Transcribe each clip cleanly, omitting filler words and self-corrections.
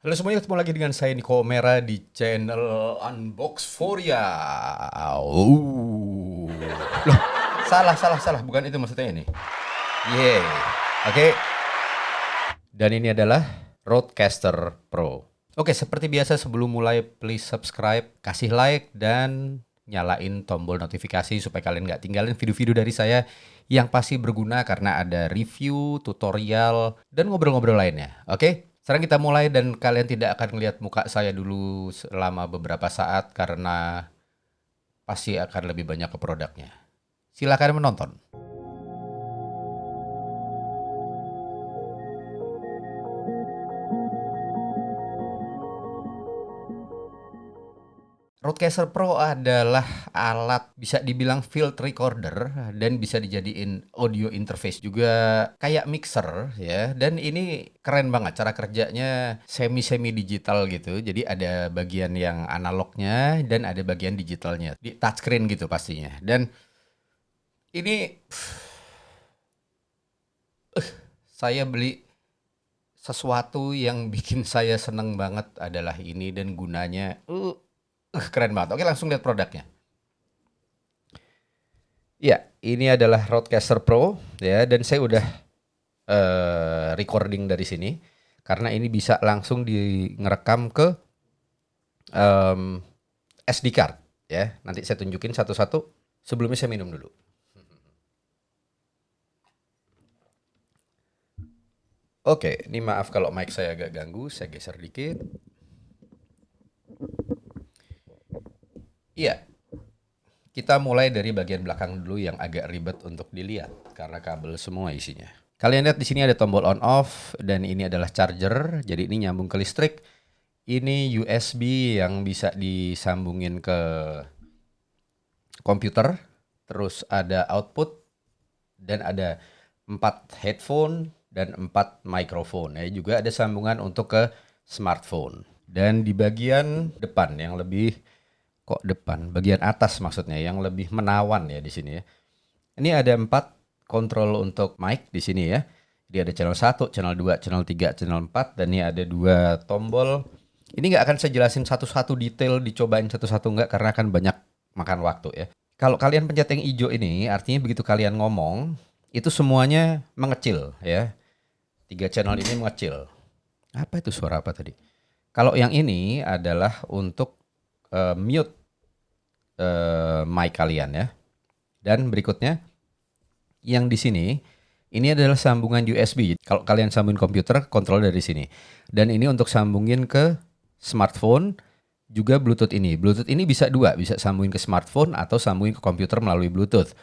Halo semuanya, ketemu lagi dengan saya Niko Mera di channel Unbox Foria. Loh, salah, bukan itu maksudnya ini. Yeay, oke. Dan ini adalah Rodecaster Pro. Oke, seperti biasa sebelum mulai, please subscribe, kasih like, dan nyalain tombol notifikasi supaya kalian nggak tinggalin video-video dari saya yang pasti berguna karena ada review, tutorial, dan ngobrol-ngobrol lainnya. Oke, sekarang kita mulai dan kalian tidak akan lihat muka saya dulu selama beberapa saat karena pasti akan lebih banyak ke produknya. Silakan menonton. Rodecaster Pro adalah alat bisa dibilang field recorder dan bisa dijadiin audio interface juga kayak mixer ya. Dan ini keren banget cara kerjanya semi digital gitu. Jadi ada bagian yang analognya dan ada bagian digitalnya. Di touchscreen gitu pastinya. Dan ini saya beli sesuatu yang bikin saya seneng banget adalah ini dan gunanya keren banget. Oke, langsung lihat produknya. Ya, ini adalah Rodecaster Pro ya, dan saya udah recording dari sini karena ini bisa langsung ngerekam ke SD card ya. Nanti saya tunjukin satu-satu. Sebelumnya saya minum dulu. Oke, ini maaf kalau mic saya agak ganggu, saya geser dikit. Iya, kita mulai dari bagian belakang dulu yang agak ribet untuk dilihat karena kabel semua isinya. Kalian lihat di sini ada tombol on off dan ini adalah charger. Jadi ini nyambung ke listrik. Ini USB yang bisa disambungin ke komputer. Terus ada output dan ada 4 headphone dan 4 microphone. Ya, juga ada sambungan untuk ke smartphone. Dan di bagian depan yang lebih bagian atas maksudnya yang lebih menawan ya di sini ya. Ini ada 4 kontrol untuk mic di sini ya. Dia ada channel 1, channel 2, channel 3, channel 4 dan ini ada 2 tombol. Ini nggak akan saya jelasin satu-satu detail, dicobain satu-satu nggak karena akan banyak makan waktu ya. Kalau kalian pencet yang hijau ini artinya begitu kalian ngomong itu semuanya mengecil ya. 3 channel ini mengecil. Apa itu suara apa tadi? Kalau yang ini adalah untuk mute mic kalian ya. Dan berikutnya yang di sini ini adalah sambungan USB. Kalau kalian sambungin komputer, kontrol dari sini. Dan ini untuk sambungin ke smartphone juga Bluetooth ini. Bluetooth ini bisa 2, bisa sambungin ke smartphone atau sambungin ke komputer melalui Bluetooth.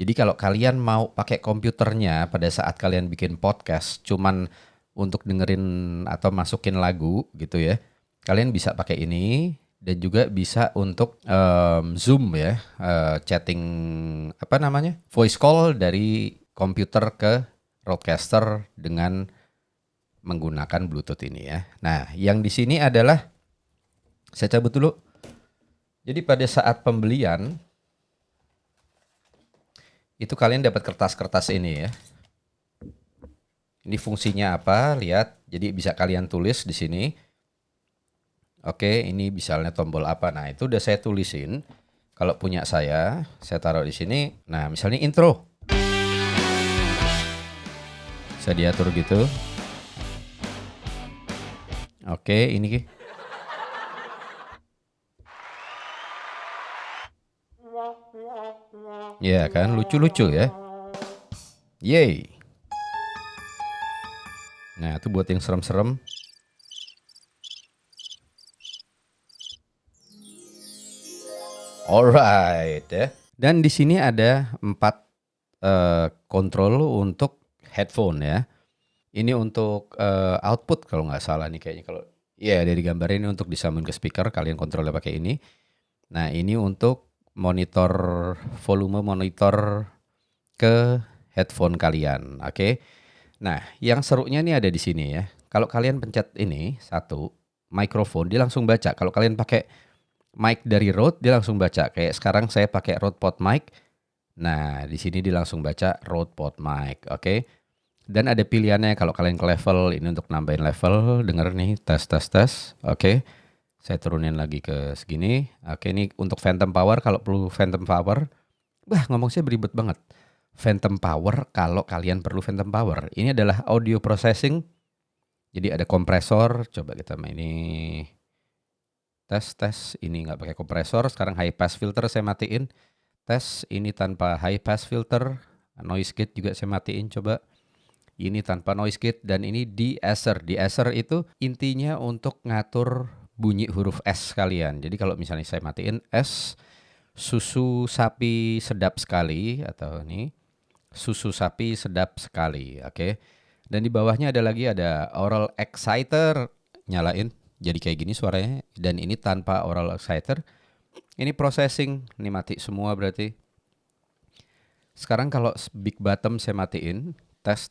Jadi kalau kalian mau pakai komputernya pada saat kalian bikin podcast cuman untuk dengerin atau masukin lagu gitu ya. Kalian bisa pakai ini dan juga bisa untuk Zoom ya, chatting voice call dari komputer ke Rodecaster dengan menggunakan Bluetooth ini ya. Nah, yang di sini adalah saya cabut dulu. Jadi pada saat pembelian itu kalian dapat kertas-kertas ini ya. Ini fungsinya apa? Lihat. Jadi bisa kalian tulis di sini. Oke, ini misalnya tombol apa. Nah, itu udah saya tulisin. Kalau punya saya taruh di sini. Nah, misalnya intro. Bisa diatur gitu. Oke, ini. Ya kan, lucu-lucu ya. Yeay. Nah, itu buat yang serem-serem. Alright ya. Dan di sini ada 4 kontrol untuk headphone ya. Ini untuk output kalau nggak salah nih kayaknya kalau dari gambar ini untuk disambung ke speaker kalian kontrolnya pakai ini. Nah, ini untuk monitor volume monitor ke headphone kalian. Oke. Nah, yang serunya nih ada di sini ya. Kalau kalian pencet ini satu mikrofon dia langsung baca. Kalau kalian pakai mic dari Rode dia langsung baca. Kayak sekarang saya pakai Rode Pod Mic. Nah, di sini dia langsung baca Rode Pod Mic. Oke. Dan ada pilihannya kalau kalian ke level, ini untuk nambahin level, denger nih, tes. Oke, saya turunin lagi ke segini. Oke, ini untuk Phantom Power, kalau perlu Phantom Power. Ngomong saya beribet banget. Phantom Power kalau kalian perlu Phantom Power. Ini adalah audio processing. Jadi ada kompresor, coba kita main ini. Tes, ini nggak pakai kompresor. Sekarang high pass filter saya matiin. Tes, ini tanpa high pass filter. Noise gate juga saya matiin, coba. Ini tanpa noise gate dan ini de-esser. De-esser itu intinya untuk ngatur bunyi huruf S kalian. Jadi kalau misalnya saya matiin S, susu sapi sedap sekali, atau ini susu sapi sedap sekali, oke. Dan di bawahnya ada oral exciter, nyalain. Jadi kayak gini suaranya, dan ini tanpa oral exciter. Ini processing, ini mati semua berarti. Sekarang kalau big bottom saya matiin, tes.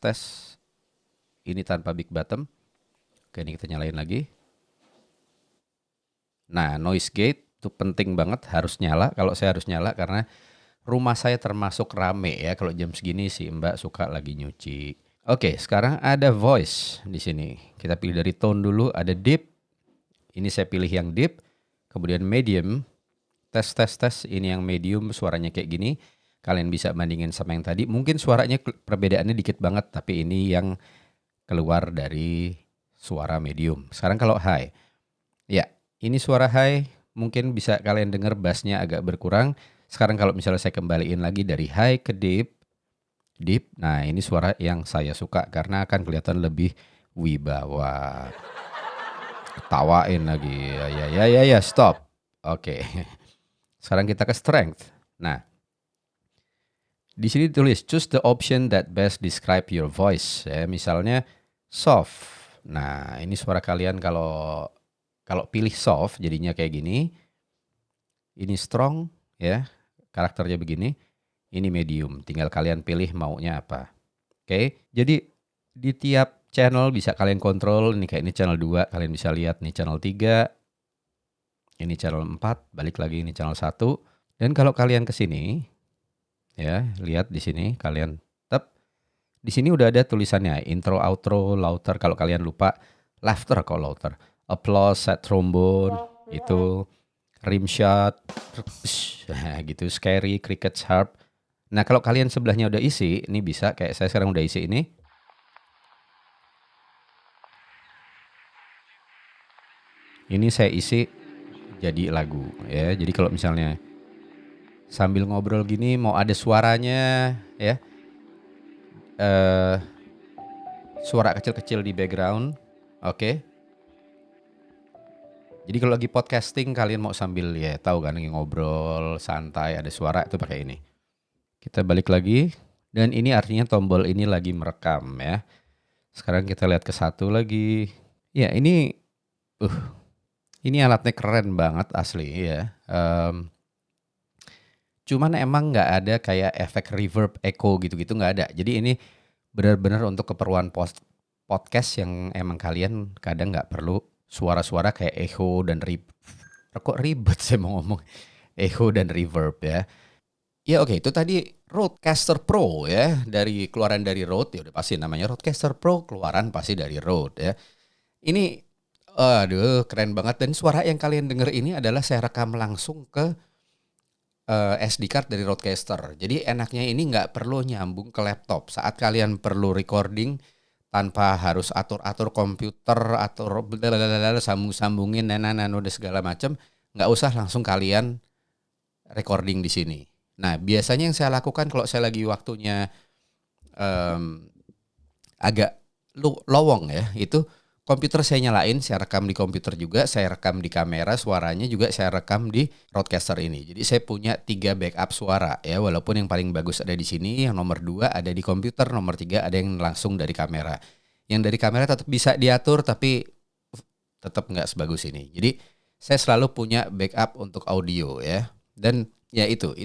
Ini tanpa big bottom. Oke, ini kita nyalain lagi. Nah, noise gate itu penting banget, harus nyala. Kalau saya harus nyala karena rumah saya termasuk rame ya. Kalau jam segini sih Mbak suka lagi nyuci. Oke, sekarang ada voice di sini. Kita pilih dari tone dulu, ada deep. Ini saya pilih yang deep. Kemudian medium. Tes. Ini yang medium, suaranya kayak gini. Kalian bisa bandingin sama yang tadi. Mungkin suaranya perbedaannya dikit banget, tapi ini yang keluar dari suara medium. Sekarang kalau high. Ya, ini suara high. Mungkin bisa kalian dengar bassnya agak berkurang. Sekarang kalau misalnya saya kembaliin lagi dari high ke deep. Nah ini suara yang saya suka karena akan kelihatan lebih wibawa. Tawain lagi. Ya, stop. Oke. Sekarang kita ke strength. Nah, di sini ditulis choose the option that best describe your voice. Ya, misalnya soft. Nah, ini suara kalian kalau pilih soft jadinya kayak gini. Ini strong ya. Karakternya begini. Ini medium. Tinggal kalian pilih maunya apa. Oke. Jadi di tiap channel bisa kalian kontrol. Ini kayak ini channel 2, kalian bisa lihat nih channel 3. Ini channel 4, balik lagi ini channel 1. Dan kalau kalian ke sini ya, lihat di sini kalian di sini udah ada tulisannya intro, outro, louder. Kalau kalian lupa, laughter kok louder. Applause, set trombone, itu rim shot, gitu, scary, cricket, harp. Nah kalau kalian sebelahnya udah isi, ini bisa kayak saya sekarang udah isi ini. Ini saya isi jadi lagu ya. Jadi kalau misalnya sambil ngobrol gini mau ada suaranya ya. Suara kecil-kecil di background. Oke. Jadi kalau lagi podcasting kalian mau sambil ya tahu kan ngobrol santai ada suara itu pakai ini. Kita balik lagi dan ini artinya tombol ini lagi merekam ya. Sekarang kita lihat ke satu lagi. Ya ini alatnya keren banget asli ya. Cuman emang nggak ada kayak efek reverb, echo gitu-gitu nggak ada. Jadi ini benar-benar untuk keperluan podcast yang emang kalian kadang nggak perlu suara-suara kayak echo dan kok ribet saya mau ngomong echo dan reverb ya. Ya oke, itu tadi Rodecaster Pro ya, dari keluaran dari Rode, ya udah pasti namanya Rodecaster Pro, keluaran pasti dari Rode ya. Ini aduh keren banget, dan suara yang kalian denger ini adalah saya rekam langsung ke SD card dari Rodecaster. Jadi enaknya ini nggak perlu nyambung ke laptop. Saat kalian perlu recording tanpa harus atur-atur komputer, atur sambung-sambungin udah segala macam, nggak usah langsung kalian recording di sini. Nah biasanya yang saya lakukan kalau saya lagi waktunya agak lowong ya, itu komputer saya nyalain, saya rekam di komputer juga, saya rekam di kamera, suaranya juga saya rekam di Rodecaster ini. Jadi saya punya 3 backup suara ya, walaupun yang paling bagus ada di sini, yang nomor 2 ada di komputer, nomor 3 ada yang langsung dari kamera. Yang dari kamera tetap bisa diatur tapi tetap nggak sebagus ini. Jadi saya selalu punya backup untuk audio ya. Dan ya itu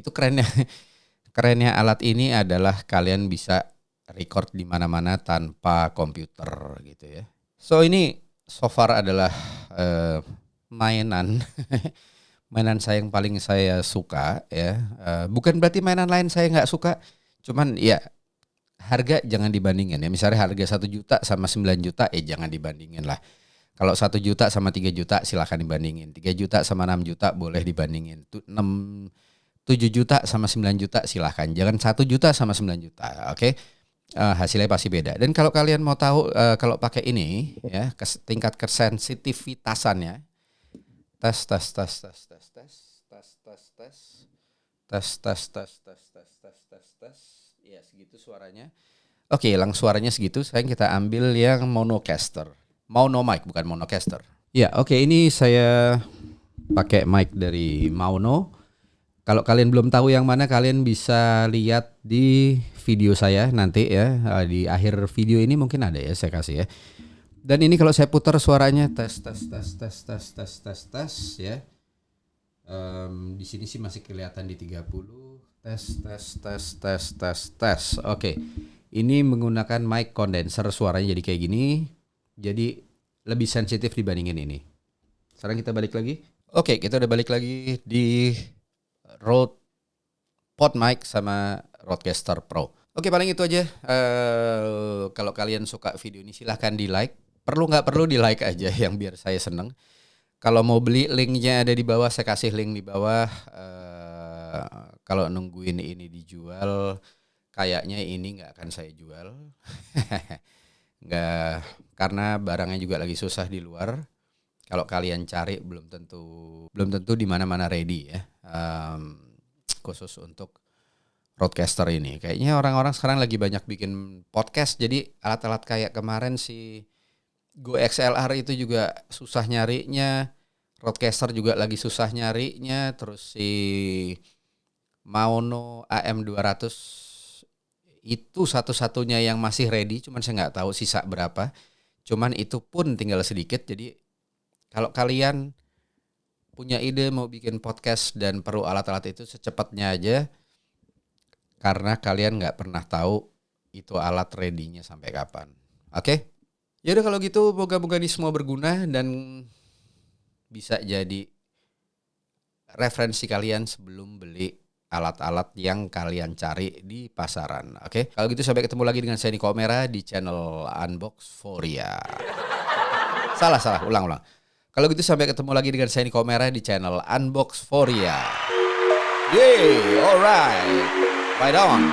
kerennya alat ini adalah kalian bisa record di mana-mana tanpa komputer gitu ya. So ini so far adalah mainan saya yang paling saya suka ya. Bukan berarti mainan lain saya nggak suka, cuman ya harga jangan dibandingin ya. Misalnya harga 1 juta sama 9 juta, jangan dibandingin lah. Kalau 1 juta sama 3 juta silakan dibandingin. 3 juta sama 6 juta boleh dibandingin. 7 juta sama 9 juta silahkan. Jangan 1 juta sama 9 juta. Oke. Hasilnya pasti beda. Dan kalau kalian mau tahu kalau pakai ini ya tingkat kesensitivitasannya tes ya segitu suaranya. Oke, suaranya segitu. Sekarang kita ambil yang monocaster. Mono mic bukan monocaster. Ya, oke, ini saya pakai mic dari Mauno. Kalau kalian belum tahu yang mana, kalian bisa lihat di video saya nanti ya. Di akhir video ini mungkin ada ya saya kasih ya. Dan ini kalau saya putar suaranya tes ya. Di sini sih masih kelihatan di 30. Tes. Oke. Ini menggunakan mic condenser, suaranya jadi kayak gini. Jadi lebih sensitif dibandingin ini. Sekarang kita balik lagi. Oke, kita udah balik lagi di Rode PodMic sama Rodecaster Pro. Oke, paling itu aja. Kalau kalian suka video ini silahkan di like. Nggak perlu di like aja yang biar saya seneng. Kalau mau beli linknya ada di bawah, saya kasih link di bawah. Kalau nungguin ini dijual, kayaknya ini nggak akan saya jual. Nggak, karena barangnya juga lagi susah di luar. Kalau kalian cari belum tentu di mana-mana ready ya. Khusus untuk Rodecaster ini. Kayaknya orang-orang sekarang lagi banyak bikin podcast, jadi alat-alat kayak kemarin si Go XLR itu juga susah nyarinya. Rodecaster juga lagi susah nyarinya. Terus si Mauno AM200 itu satu-satunya yang masih ready, cuman saya nggak tahu sisa berapa. Cuman itu pun tinggal sedikit. Jadi kalau kalian punya ide mau bikin podcast dan perlu alat-alat itu, secepatnya aja. Karena kalian nggak pernah tahu itu alat ready-nya sampai kapan. Oke? Yaudah kalau gitu, moga-moga ini semua berguna dan bisa jadi referensi kalian sebelum beli alat-alat yang kalian cari di pasaran. Oke? Kalau gitu sampai ketemu lagi dengan saya Niko Omera di channel Unboxforia. Salah, ulang. Kalau gitu sampai ketemu lagi dengan saya Niko Omera di channel Unboxforia. Yay, alright. Right on.